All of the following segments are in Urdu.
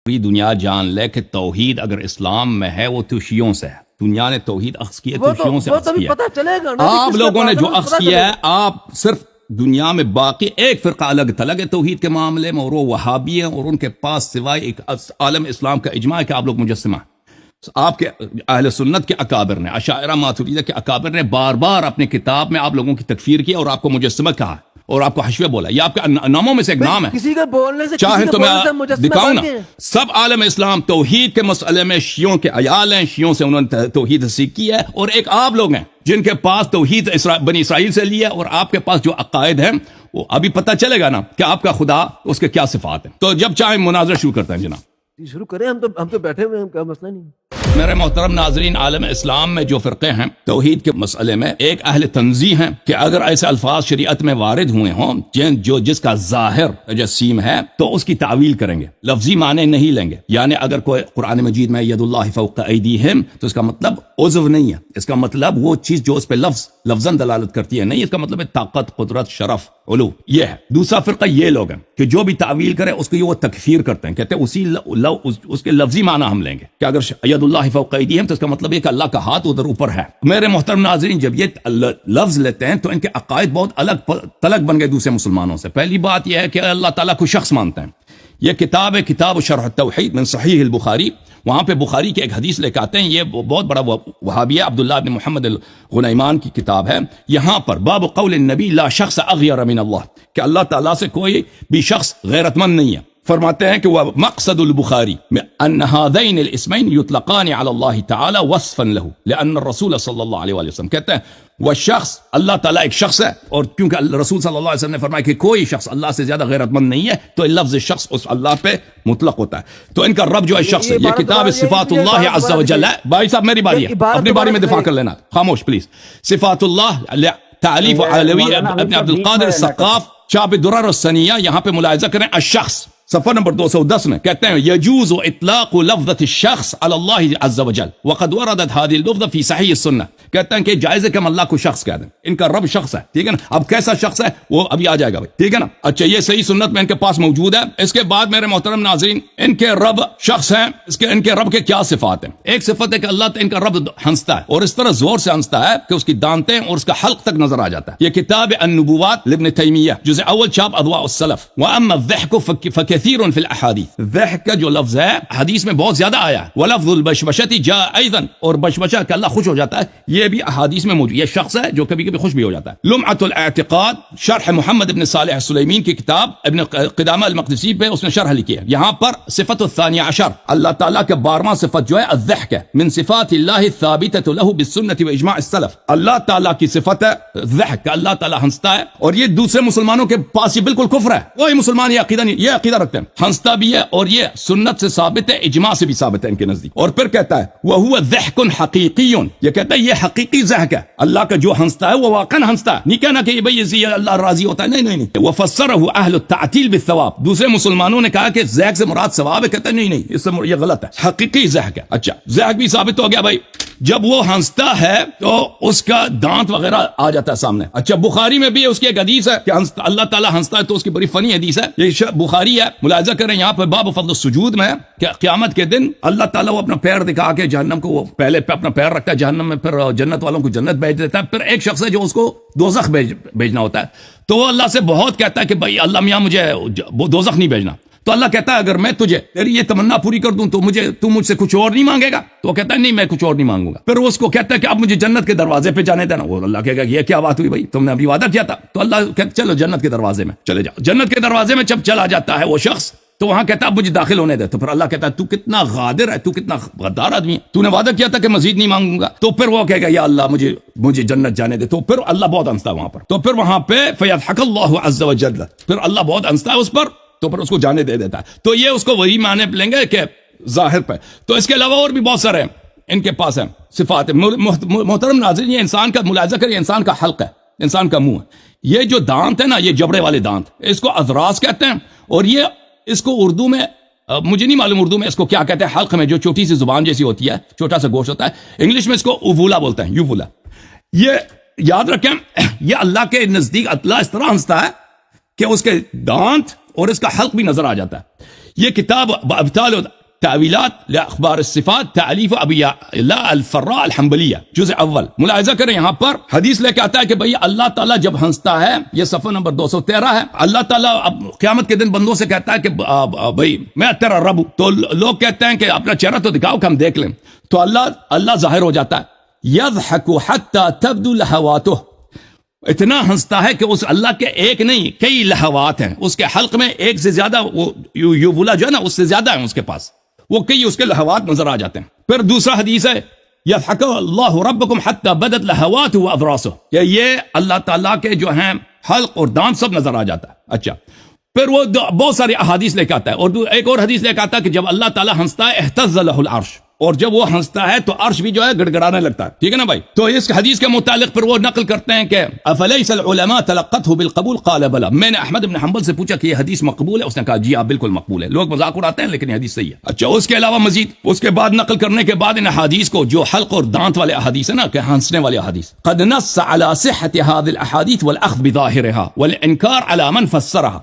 پوری دنیا جان لے کہ توحید اگر اسلام میں ہے وہ تو شیعوں سے ہے. دنیا نے توحید اخذ کیا تو شیعوں سے اخذ کیا. پتہ چلے گا نا آپ لوگوں نے جو اخذ کیا ہے, آپ صرف دنیا میں باقی ایک فرقہ الگ تھلگ ہے توحید کے معاملے میں, اور وہ وہابی ہیں, اور ان کے پاس سوائے ایک عالم اسلام کا اجماع ہے کہ آپ لوگ مجسمہ. آپ کے اہل سنت کے اکابر نے, اشاعرہ ماتریدیہ کے اکابر نے بار بار اپنے کتاب میں آپ لوگوں کی تکفیر کی اور آپ کو مجسمہ کہا اور آپ کو حشوہ بولا. یہ آپ کے ناموں میں سے ایک نام ہے. کسی کے بولنے سے چاہے تو میں دکھاؤں نا, سب عالم اسلام توحید کے مسئلے میں شیعوں کے عیال ہیں, شیعوں سے انہوں نے توحید سیکھ کی ہے, اور ایک آپ لوگ ہیں جن کے پاس توحید بنی اسرائیل سے لیا, اور آپ کے پاس جو عقائد ہیں وہ ابھی پتہ چلے گا نا کہ آپ کا خدا اس کے کیا صفات ہیں. تو جب چاہیں مناظرہ شروع کرتے ہیں جناب. شروع کریں, ہم تو بیٹھے ہوئے ہیں, کوئی مسئلہ نہیں. میرے محترم ناظرین, عالم اسلام میں جو فرقے ہیں توحید کے مسئلے میں, ایک اہل تنزیہ ہیں کہ اگر ایسے الفاظ شریعت میں وارد ہوئے ہوں جس کا ظاہر جسیم ہے تو اس کی تعویل کریں گے, لفظی معنی نہیں لیں گے. یعنی اگر کوئی قرآن مجید میں ید اللہ فوق ایدیہم تو اس کا مطلب عضو نہیں ہے, اس کا مطلب وہ چیز جو اس پہ لفظاً دلالت کرتی ہے نہیں, اس کا مطلب ہے طاقت, قدرت, شرف, علو. یہ ہے دوسرا فرقہ. یہ لوگ ہیں کہ جو بھی تعویل کرے اس کو یہ وہ تکفیر کرتے ہیں, کہتے ہیں اس کے لفظی معنی ہم لیں گے کہ اگر ید اللہ فوق ایدیہم تو اس کا مطلب یہ کہ اللہ کا ہاتھ ادھر اوپر ہے. میرے محترم ناظرین, جب یہ لفظ لیتے ہیں تو ان کے عقائد بہت الگ تلگ بن گئے دوسرے مسلمانوں سے. پہلی بات یہ ہے کہ اللہ تعالیٰ کو شخص مانتے ہیں. یہ کتاب ہے کتاب شرح التوحید من صحیح البخاری, وہاں پہ بخاری کی ایک حدیث لے کے آتے ہیں. یہ بہت بڑا وہابی ہے, عبداللہ بن محمد الغنیمان کی کتاب ہے. یہاں پر باب قول النبی لا شخص اغیر من اللہ, کہ اللہ تعالیٰ سے کوئی بھی شخص غیرت مند نہیں ہے. فرماتے ہیں کہ وہ مقصد البخاری میں ان هذین الاسمین یطلقان علی اللہ تعالی وصفا له لان الرسول صلی اللہ علیہ وسلم, کہتے ہیں وہ شخص, اللہ تعالیٰ ایک شخص ہے, اور کیونکہ رسول صلی اللہ علیہ وسلم نے فرمایا کہ کوئی شخص اللہ سے زیادہ غیرت مند نہیں ہے, تو لفظ شخص اس اللہ پہ مطلق ہوتا ہے. تو ان کا رب جو ہے شخص ہے. یہ کتاب صفات اللہ عز و جل ہے. بھائی صاحب میری باری ہے, اپنی باری میں دفاع کر لینا, خاموش پلیز. صفات اللہ تعلیف علوی ابن عبد القادر السقاف, چاپ درر السنیہ, یہاں پہ ملاحظہ کریں الشخص, صفحہ نمبر 210 میں کہتے ہیں یجوز اطلاق لفظة الشخص على الله عز وجل وقد وردت هذه اللفظة في صحیح السنة. کہتے ہیں کہ جائز ہے کہ ہم اللہ کو شخص کہہ دیں, ان کا رب شخص ہے, ٹھیک ہے نا. اب کیسا شخص ہے وہ ابھی آ جائے گا بھائی, ٹھیک ہے نا. اچھا, یہ صحیح سنت میں ان کے پاس موجود ہے. اس کے بعد میرے محترم ناظرین, ان کے رب شخص ہیں, ان کے رب کے کیا صفات ہیں. ایک صفت ہے کہ اللہ ان کا رب ہنستا ہے, اور اس طرح زور سے ہنستا ہے کہ اس کی دانتیں اور اس کا حلق تک نظر آ جاتا ہے. یہ کتاب النبوات لابن تیمیہ, جزء اول, چاپ اضواء السلف. واما الضحك فكثير في الاحاديث, ضحك کا جو لفظ ہے حدیث میں بہت زیادہ آیا ہے. ولفظ البشبشة جاء ايضا, اور بشبشہ کہ اللہ خوش ہو جاتا ہے, یہ بھی احادیث میں موجود. یہ شخص ہے جو کبھی کبھی خوش بھی ہو جاتا ہے. لمعۃ الاعتقاد, شرح محمد بن صالح السلیمین کی کتاب, ابن قدامہ المقدسی پہ اس نے شرح لکھی ہے. یہاں پر صفت الثانیہ عشر, اللہ تعالیٰ کے 12واں صفت جو ہے الضحك ہے, من صفات اللہ الثابتة له بالسنة واجماع السلف. اللہ تعالیٰ کی صفت ہے ضحك, اللہ تعالیٰ ہنستا ہے, اور یہ دوسرے مسلمانوں کے پاس یہ بالکل کفر ہے. کوئی مسلمان یہ عقیدہ نہیں, یہ عقیدہ رکھتے ہیں ہنستا بھی ہے, اور یہ سنت سے ثابت ہے, اجماع سے بھی ثابت ہے ان کے نزدیک. اور پھر کہتا ہے وَهُوَ ضَحْكٌ حَقِيقِيٌّ, یہ کہتا ہے یہ حقیقی ضحک ہے. اللہ کا جو ہنستا ہے وہ واقعا ہنستا ہے, نہیں کہنا کہ بھئی یہ اللہ راضی ہوتا ہے, نہیں. وَفَسَّرَهُ أَهْلُ التَّعْتِيلِ بِالثَّوَابِ, دوسرے مسلمانوں نے کہا کہ ضحک سے مراد ثواب ہے, کہتا ہے نہیں, اس سے یہ غلط ہے, حقیقی ضحک ہے. اچھا, ضحک بھی ثابت ہو گیا بھائی. جب وہ ہنستا ہے تو اس کا دانت وغیرہ آ جاتا ہے سامنے. اچھا, بخاری میں بھی اس کی ایک حدیث ہے کہ اللہ تعالیٰ ہنستا ہے, تو اس کی بڑی فنی حدیث ہے, یہ بخاری ہے. ملاحظہ کریں یہاں پہ باب فضل السجود میں کہ قیامت کے دن اللہ تعالیٰ وہ اپنا پیر دکھا کے جہنم کو, وہ پہلے پہ اپنا پیر رکھتا ہے جہنم میں, پھر جنت والوں کو جنت بھیج دیتا ہے. پھر ایک شخص ہے جو اس کو دوزخ بھیجنا ہوتا ہے, تو وہ اللہ سے بہت کہتا ہے کہ بھائی اللہ میاں مجھے دوزخ نہیں بھیجنا. تو اللہ کہتا ہے اگر میں تجھے تیری یہ تمنا پوری کر دوں تو مجھ سے کچھ اور نہیں مانگے گا. تو وہ کہتا ہے نہیں, میں کچھ اور نہیں مانگوں گا. پھر وہ اس کو کہتا ہے کہ اب مجھے جنت کے دروازے پہ جانے دینا. وہ اللہ کہے گا یہ کیا بات ہوئی بھائی, تم نے ابھی وعدہ کیا تھا. تو اللہ کہتا چلو جنت کے دروازے میں چلے جاؤ. جنت کے دروازے میں جب چلا جاتا ہے وہ شخص, تو وہاں کہتا ہے اب مجھے داخل ہونے دے. تو پھر اللہ کہتا ہے تو کتنا غادر ہے, تو کتنا غدار آدمی ہے, تو نے وعدہ کیا تھا کہ مزید نہیں مانگوں گا. تو پھر وہ کہے گا یا اللہ مجھے جنت جانے دے. تو پھر اللہ بہت ہنستا ہے وہاں پر. تو پھر وہاں پہ فیضحک اللہ عز و جل, پھر اللہ بہت ہنستا ہے اس پر, تو پھر اس کو جانے دے دیتا ہے. تو یہ اس کو وہی معنی لیں گے کہ ظاہر پہ. تو اس کے علاوہ اور بھی بہت سارے ان کے پاس ہیں صفات. محترم ناظرین, یہ انسان کا ملاحظہ کریں, انسان کا حلق ہے, انسان کا منہ ہے. یہ جو دانت ہے نا, یہ جبڑے والے دانت, اس کو اذراس کہتے ہیں. اور یہ اس کو اردو میں, مجھے نہیں معلوم اردو میں اس کو کیا کہتے ہیں, حلق میں جو چھوٹی سی زبان جیسی ہوتی ہے, چھوٹا سا گوشت ہوتا ہے, انگلش میں اس کو اوولا بولتے ہیں, یوولا. یہ یاد رکھیں, یہ اللہ کے نزدیک اللہ اس طرح ہنستا ہے کہ اس کے دانت اور اس کا حلق بھی نظر آ جاتا ہے. یہ کتاب ابطال تعویلات لاخبار الصفات تعلیف ابی لا الفراء الحنبلیہ جزء اول. ملاحظہ کریں یہاں پر حدیث لے کے آتا ہے کہ بھئی اللہ تعالیٰ جب ہنستا ہے، یہ صفحہ نمبر 213 ہے، اللہ تعالیٰ اب قیامت کے دن بندوں سے کہتا ہے کہ بھئی میں تیرا رب ہوں. تو لوگ کہتے ہیں کہ اپنا چہرہ تو دکھاؤ کہ ہم دیکھ لیں. تو اللہ ظاہر ہو جاتا ہے، یضحک حتی تبدو لہواتہ، اتنا ہنستا ہے کہ اس اللہ کے ایک نہیں کئی لہوات ہیں، اس کے حلق میں ایک سے زیادہ وہ یوولا جو ہے نا اس سے زیادہ ہے اس کے پاس، وہ کئی اس کے لہوات نظر آ جاتے ہیں. پھر دوسرا حدیث ہے یضحک اللہ ربکم حتی بدت لہواتہ واضراسہ، کہ یہ اللہ تعالیٰ کے جو ہیں حلق اور دانت سب نظر آ جاتا ہے. اچھا پھر وہ بہت ساری احادیث لے کے آتا ہے، اور ایک اور حدیث لے کے آتا ہے کہ جب اللہ تعالیٰ ہنستا ہے اہتز لہ العرش، اور جب وہ ہنستا ہے تو عرش بھی جو ہے گڑگڑانے لگتا ہے. ٹھیک ہے نا بھائی؟ تو اس حدیث کے متعلق پھر وہ نقل کرتے ہیں کہ افلیس العلماء تلقته بالقبول قال بلا. میں نے احمد بن حنبل سے پوچھا کہ یہ حدیث مقبول ہے، اس نے کہا جی آپ بالکل مقبول ہے. لوگ مذاق اڑاتے ہیں لیکن یہ حدیث صحیح ہے. اچھا اس کے علاوہ مزید اس کے بعد نقل کرنے کے بعد ان احادیث کو جو حلق اور دانت والے احادیث ہیں نا کہ ہنسنے والے احادیث، قد نص على صحة هذه الاحاديث والاخذ بظاهرها والانكار على من فسرها.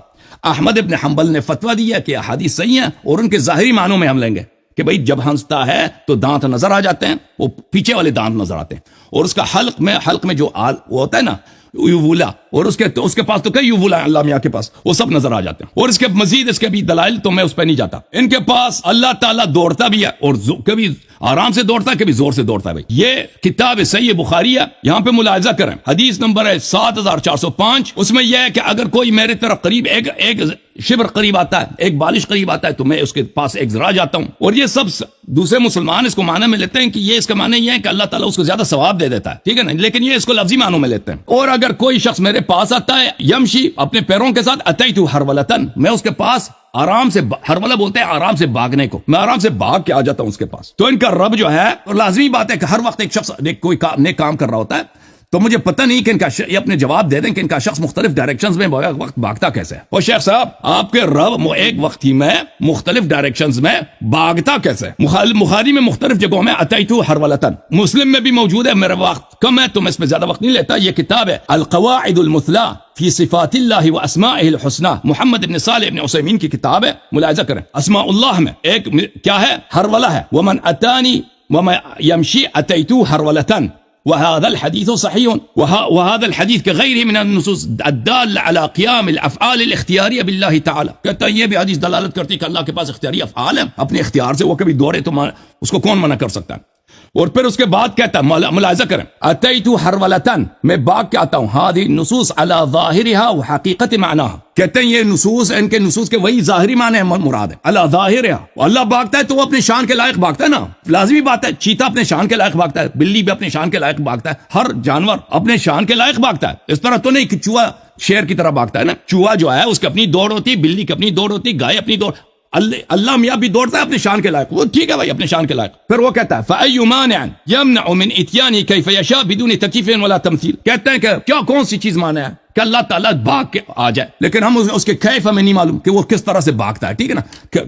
احمد ابن حنبل نے فتویٰ دیا کہ احادیث صحیح ہیں اور ان کے ظاہری معنوں میں ہم لیں گے کہ بھئی جب ہنستا ہے تو دانت نظر آ جاتے ہیں، وہ پیچھے والے دانت نظر آتے ہیں، اور اس کا حلق میں جو وہ ہوتا ہے نا یوولا، اور اس کے پاس تو کئی یوولا ہیں اللہ میاں کے پاس، وہ سب نظر آ جاتے ہیں. اور اس کے مزید اس کے بھی دلائل تو میں اس پہ نہیں جاتا. ان کے پاس اللہ تعالیٰ دوڑتا بھی ہے، اور کبھی آرام سے دوڑتا ہے کبھی زور سے دوڑتا ہے. بھائی یہ کتاب صحیح بخاری ہے، یہاں پہ ملاحظہ کریں حدیث نمبر ہے 7405. اس میں یہ ہے کہ اگر کوئی میرے طرف قریب ایک شبر قریب آتا ہے، ایک بالش قریب آتا ہے، تو میں اس کے پاس ایک ذرا جاتا ہوں. اور یہ سب دوسرے مسلمان اس کو معنی میں لیتے ہیں کہ یہ اس کا معنی یہ ہے کہ اللہ تعالیٰ اس کو زیادہ ثواب دے دیتا ہے. ٹھیک ہے نا؟ لیکن یہ اس کو لفظی معنوں میں لیتے ہیں. اور اگر کوئی شخص میرے پاس آتا ہے یمشی اپنے پیروں کے ساتھ، اتیت ہرولتن، میں اس کے پاس آرام سے، ہرولہ بولتے ہیں آرام سے بھاگنے کو، میں آرام سے بھاگ کے آ جاتا ہوں اس کے پاس. تو ان کا رب جو ہے، اور لازمی بات ہے کہ ہر وقت ایک شخص کوئی نیک کام کر رہا ہوتا ہے، تو مجھے پتہ نہیں کہ ان کا یہ اپنے جواب دے دیں کہ ان کا شخص مختلف ڈائریکشنز میں وقت بھاگتا کیسے ہے. اور شیخ صاحب آپ کے رب ایک وقت ہی میں مختلف ڈائریکشنز میں بھاگتا کیسے ہے؟ بخاری میں مختلف جگہوں میں اتیتو ہرولتن، مسلم میں بھی موجود ہے. میرا وقت کم ہے تو میں اس میں زیادہ وقت نہیں لیتا. یہ کتاب ہے القواعد المثلی فی صفات اللہ و اسمائہ الحسنی، محمد ابن صالح ابن عثیمین کی کتاب ہے. ملاحظہ کریں اسماء اللہ میں ایک کیا ہے؟ ہرولہ ہے. ومن اتانی وما یمشی اتیتو ہرولتن وهذا الحديث صحيح وهذا الحديث كغيره من النصوص الدالة على قيام الافعال الاختيارية بالله تعالى. کہتا ہے یہ بھی حدیث دلالت کرتی ہے کہ اللہ کے پاس اختیاری افعال ہیں، اپنے اختیار سے وہ کبھی دوڑے تو اس کو کون منع کر سکتا ہے. اور پھر اس کے بعد کہتا ہے ملاحظہ کریں اتیت ہرولتن، میں باغ کے آتا ہوں، هذه النصوص على ظاهرها وحقيقة معناها. کہتے ہیں یہ نصوص ان کے نصوص کے وہی ظاہری معنی مراد ہے. اللہ ظاہر ہے، اللہ بھاگتا ہے تو وہ اپنے شان کے لائق بھاگتا ہے نا، لازمی بات ہے. چیتا اپنے شان کے لائق بھاگتا ہے، بلی بھی اپنے شان کے لائق بھاگتا ہے، ہر جانور اپنے شان کے لائق بھاگتا ہے. اس طرح تو نہیں کہ چوہا شیر کی طرح بھاگتا ہے نا. چوہا جو ہے اس کی اپنی دوڑ ہوتی ہے، بلی کی اپنی دوڑ ہوتی ہے، گائے اپنی دوڑ. اللہ میاں بھی دوڑتا ہے اپنے شان کے لائق، وہ ٹھیک ہے بھائی اپنے شان کے لائق. پھر وہ کہتا ہے فَأَيُّ مَانِعٍ يَمْنَعُ مِنْ إِتْيَانِهِ كَيْفَ يَشَاءُ بِدُونِ تَكْيِيفٍ وَلَا تَمْثِيلٍ. کہتے ہیں کہ کیا کون سی چیز مانا ہے کہ اللہ تعالیٰ بھاگ کے آ جائے، لیکن ہم اس کے کیف ہمیں نہیں معلوم کہ وہ کس طرح سے بھاگتا ہے. ٹھیک ہے نا؟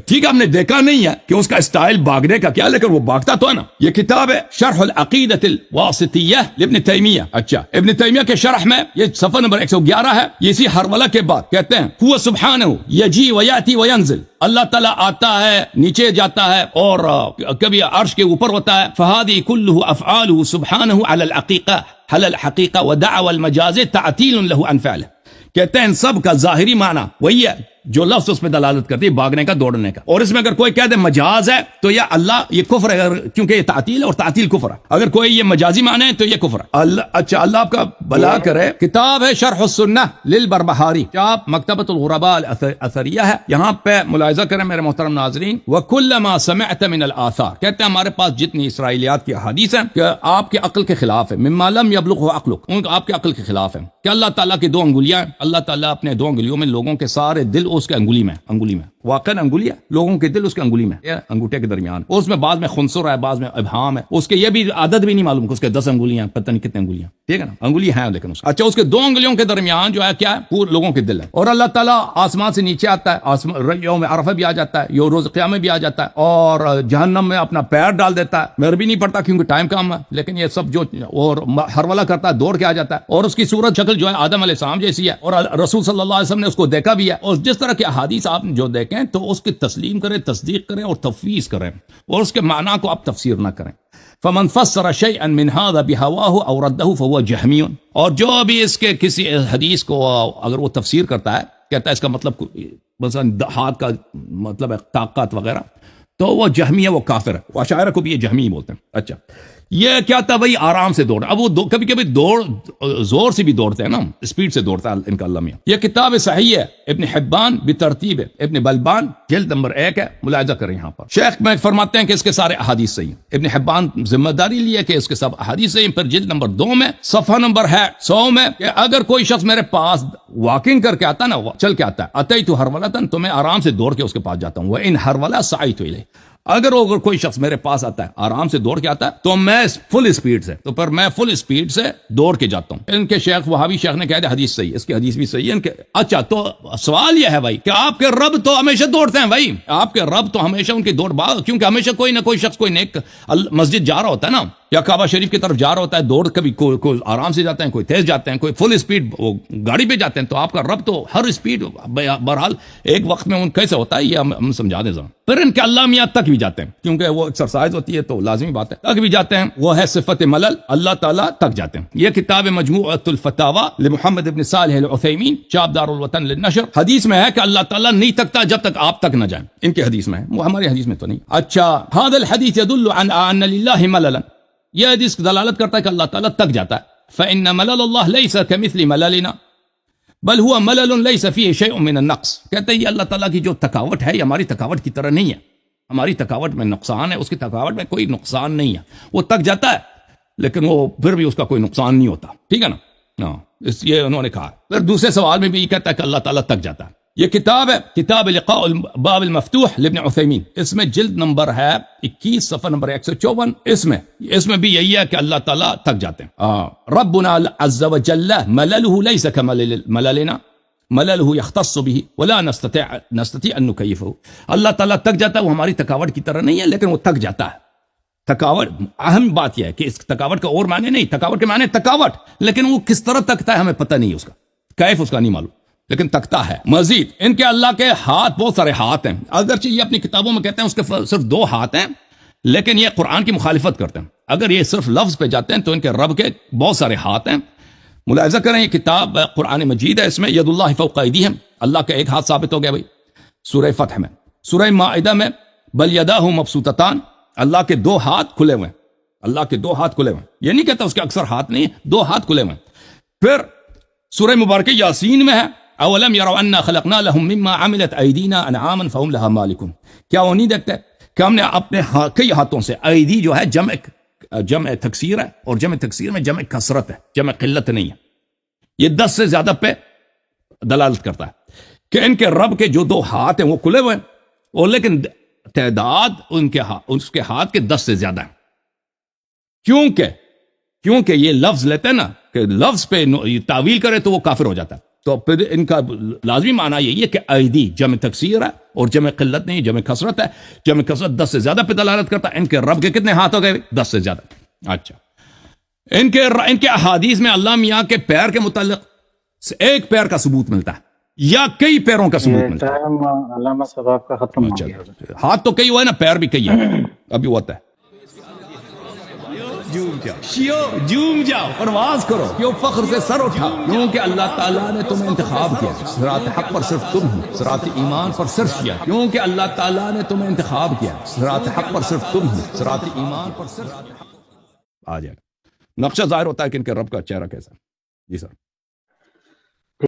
ٹھیک ہے ہم نے دیکھا نہیں ہے کہ اس کا اسٹائل بھاگنے کا کیا، لیکن وہ بھاگتا تو ہے نا. یہ کتاب ہے شرح العقیدۃ الواسطیہ لابن تیمیہ. اچھا ابن تیمیہ کے شرح میں یہ صفحہ نمبر 111 ہے. یہ اسی ہرولہ کے بعد کہتے ہیں هو سبحانہ یجی ویاتی وینزل، اللہ تعالیٰ آتا ہے نیچے جاتا ہے اور کبھی عرش کے اوپر ہوتا ہے. فہذه كله افعاله سبحانہ علی الحقیقہ حل الحقیقہ ودعوى المجاز تعطیل له عن فعله. کہتے ہیں ان سب کا ظاہری معنی وہی ہے جو لفظ اس پہ دلالت کرتی ہے بھاگنے کا، دوڑنے کا. اور اس میں اگر کوئی کہہ دے مجاز ہے تو یہ اللہ یہ کفر ہے، کیونکہ یہ تعطیل اور تعطیل کفر ہے. اگر کوئی یہ مجازی معنی ہے تو یہ کفر ہے. اچھا اللہ آپ کا بھلا کرے. کتاب ہے شرح السنہ للبربہاری، چاپ مکتبۃ الغرباء الاثریہ ہے. یہاں پہ ملاحظہ کریں میرے محترم ناظرین. وَكُلَّمَا سَمِعْتَ مِنَ الْآثَارِ، کہتے ہیں ہمارے پاس جتنی اسرائیلیات کی حدیث ہیں کہ آپ کے عقل کے خلاف ہے، مما لم يبلغه عقلك، ان آپ کے عقل کے خلاف ہیں کہ اللہ تعالیٰ کی 2 انگلیاں، اللہ تعالیٰ اپنے 2 انگلیوں میں لوگوں کے سارے دل اس کے انگلی میں واقعا انگلی ہے، لوگوں کے دل اس کے انگلی میں، انگوٹھے کے درمیان. اس میں بعض میں خنصر ہے، بعض میں ابہام ہے، اس کے یہ بھی عدد بھی نہیں معلوم کہ اس کے 10 انگلیاں، پتہ نہیں کتنے انگلیاں. ٹھیک ہے نا, انگلی ہے لیکن اس کا. اچھا, اس کے دو انگلیوں کے درمیان جو ہے کیا ہے, پورے لوگوں کے دل ہے. اور اللہ تعالیٰ آسمان سے نیچے آتا ہے, یوم عرفہ بھی آ جاتا ہے, یوم روز قیامت بھی آ جاتا ہے, اور جہنم میں اپنا پیر ڈال دیتا ہے. میں بھی نہیں پڑتا کیونکہ ٹائم کم ہے, لیکن یہ سب جو اور ہرولہ کرتا ہے, دوڑ کے آ جاتا ہے. اور اس کی صورت شکل جو ہے آدم علیہ السلام جیسی ہے, اور رسول صلی اللہ علیہ وسلم نے اس کو دیکھا بھی ہے. اور جس طرح کے احادیث آپ جو دیکھیں تو اس کی تسلیم کریں, تصدیق کریں اور تفویض کریں, اور اس کے معنی کو آپ تفسیر نہ کریں. فمن فسر شيئا من هذا بهواه او رده فهو جهمي. اور جو بھی اس کے کسی حدیث کو اگر وہ تفسیر کرتا ہے, کہتا ہے اس کا مطلب مثلا ہاتھ کا مطلب ہے طاقت وغیرہ, تو وہ جہمی ہے, وہ کافر ہے. وہ اشاعرہ کو بھی یہ جہمی بولتے ہیں. اچھا, یہ کیا تھا بھائی, آرام سے دوڑ. اب وہ کبھی کبھی زور سے بھی دوڑتے ہیں نا, اسپیڈ سے دوڑتا ہے ان کا اللہ میاں. یہ کتاب صحیح ہے, ابن حبان بترتیب ابن بلبان جلد نمبر 1 ہے, ملاحظہ کریں یہاں پر. شیخ میں فرماتے ہیں کہ اس کے سارے احادیث صحیح ہیں. ابن حبان ذمہ داری لی ہے کہ اس کے سب احادیث صحیح ہیں. پھر جلد نمبر 2 میں صفحہ نمبر ہے 100 میں, کہ اگر کوئی شخص میرے پاس واکنگ کر کے آتا نا, چل کے آتا ہے, اتیت حرولۃ, تو میں آرام سے دوڑ کے اس کے پاس جاتا ہوں. وان حرولہ سعیت الیہ, اگر کوئی شخص میرے پاس آتا ہے, آرام سے دوڑ کے آتا ہے, تو میں فل اسپیڈ سے, تو پر میں فل اسپیڈ سے دوڑ کے جاتا ہوں. ان کے شیخ وہابی شیخ نے کہا تھا حدیث صحیح, اس کی حدیث بھی صحیح ہے ان کے. اچھا, تو سوال یہ ہے بھائی کہ آپ کے رب تو ہمیشہ دوڑتے ہیں بھائی, آپ کے رب تو ہمیشہ ان کی دوڑ باغ, کیونکہ ہمیشہ کوئی نہ کوئی شخص کوئی نیک مسجد جا رہا ہوتا ہے نا, یا کعبہ شریف کی طرف جا رہا ہوتا ہے, دوڑ کبھی کوئی آرام سے جاتے ہیں, کوئی تیز جاتے ہیں, کوئی فل اسپیڈ گاڑی پہ جاتے ہیں. تو آپ کا رب تو ہر اسپیڈ بہرحال ایک وقت میں ان کیسے ہوتا ہے یہ ہم سمجھا دیں ذرا. پھر ان کے اللہ میاں تک بھی جاتے ہیں, کیونکہ وہ ایکسرسائز ہوتی ہے تو لازمی بات ہے, تک بھی جاتے ہیں. وہ ہے صفت ملل, اللہ تعالیٰ تک جاتے ہیں. یہ کتاب مجموعۃ الفتاوی لمحمد ابن صالح العثیمین, چاپ دار الوطن للنشر. حدیث میں ہے کہ اللہ تعالیٰ نہیں تکتا جب تک آپ تک نہ جائیں. ان کے حدیث میں ہے, وہ ہماری حدیث میں تو نہیں. اچھا, هذا الحديث يدل على ان لله مللا, یہ حدیث دلالت کرتا ہے کہ اللہ تعالیٰ تک جاتا ہے. فإن ملل اللہ ليس كمثل مللنا بل هو ملل ليس فيه شيء من النقص. کہتے ہیں یہ اللہ تعالیٰ کی جو تکاوٹ ہے, یہ ہماری تکاوٹ کی طرح نہیں ہے. ہماری تکاوٹ میں نقصان ہے, اس کی تکاوٹ میں کوئی نقصان نہیں ہے. وہ تک جاتا ہے لیکن وہ پھر بھی اس کا کوئی نقصان نہیں ہوتا. ٹھیک ہے نا, ہاں, اس یہ انہوں نے کہا. پھر دوسرے سوال میں بھی یہ کہتا ہے کہ اللہ تعالیٰ تک جاتا ہے. یہ کتاب ہے کتاب لقاء الباب المفتوح لابن عثیمین, اس میں جلد نمبر ہے 21 صفحہ نمبر 154. اس میں بھی یہی ہے کہ اللہ تعالیٰ تک جاتے ہیں. ربنا عز وجل مللہ لیس کملل مللنا مللہ یختص به ولا نستطيع ان نکیفہ. اللہ تعالیٰ تک جاتا ہے, وہ ہماری تکاوٹ کی طرح نہیں ہے, لیکن وہ تک جاتا ہے. تکاوٹ, اہم بات یہ ہے کہ اس تکاوٹ کا اور معنی نہیں, تکاوٹ کے معنی تکاوٹ, لیکن وہ کس طرح تکتا ہے ہمیں پتہ نہیں, اس کا کیف اس کا نہیں معلوم, لیکن تکتا ہے. مزید ان کے اللہ کے ہاتھ, بہت سارے ہاتھ ہیں, اگرچہ یہ اپنی کتابوں میں کہتے ہیں اس کے صرف 2 ہاتھ ہیں, لیکن یہ قرآن کی مخالفت کرتے ہیں. اگر یہ صرف لفظ پہ جاتے ہیں تو ان کے رب کے بہت سارے ہاتھ ہیں. ملاحظہ کریں, یہ کتاب قرآن مجید ہے, اس میں ید اللہ فوق ایدیہم, اللہ کا ایک ہاتھ ثابت ہو گیا بھائی. سورہ فتح میں, سورہ مائدہ میں بل یداہ مبسوطتان, اللہ کے 2 ہاتھ کھلے ہوئے ہیں. اللہ کے 2 ہاتھ کھلے ہوئے ہیں, یہ نہیں کہتا اس کے اکثر ہاتھ نہیں, 2 ہاتھ کھلے ہوئے ہیں. پھر سورہ مبارکہ یاسین میں ہے اولم یروا انا خلقنا لهم مما عملت ایدینا انعاما فهم لها مالکون. کیا وہ نہیں دیکھتے کہ ہم نے اپنے کئی ہاتھوں سے, ایدی جو ہے جمع تکسیر ہے, اور جمع تکسیر میں جمع کثرت ہے, جمع قلت نہیں ہے. یہ 10 سے زیادہ پہ دلالت کرتا ہے کہ ان کے رب کے جو 2 ہاتھ ہیں وہ کھلے ہوئے ہیں, اور لیکن تعداد اس کے ہاتھ کے 10 سے زیادہ ہے. کیونکہ یہ لفظ لیتے ہیں نا, کہ لفظ پہ تعویل کرے تو وہ کافر ہو جاتا ہے. تو پھر ان کا لازمی معنی یہی ہے کہ ایدی جمع تکسیر ہے اور جمع قلت نہیں, جمع کثرت ہے. جمع کثرت 10 سے زیادہ پہ دلالت کرتا ہے. ان کے رب کے کتنے ہاتھ ہو گئے؟ 10 سے زیادہ. اچھا, ان کے احادیث میں اللہ میاں کے پیر کے متعلق ایک پیر کا ثبوت ملتا ہے یا کئی پیروں کا ثبوت ملتا ہے. علامہ صاحب آپ کا ختم ہو گیا. ہاتھ تو کئی ہوا ہے نا, پیر بھی کئی ہے, ابھی ہوتا ہے. جوم جاؤ, پرواز کرو, کیوں فخر سے سر اٹھا, کیونکہ اللہ تعالیٰ نے تمہیں انتخاب کیا. صراط حق پر صرف تم ہو, صراط ایمان پر صرف کیا, کیونکہ اللہ تعالیٰ نے تمہیں انتخاب کیا. صراط حق پر صرف تم ہو, صراط ایمان پر صرف. آ جائے گا نقشہ ظاہر ہوتا ہے کہ ان کے رب کا چہرہ کیسا. جی سر.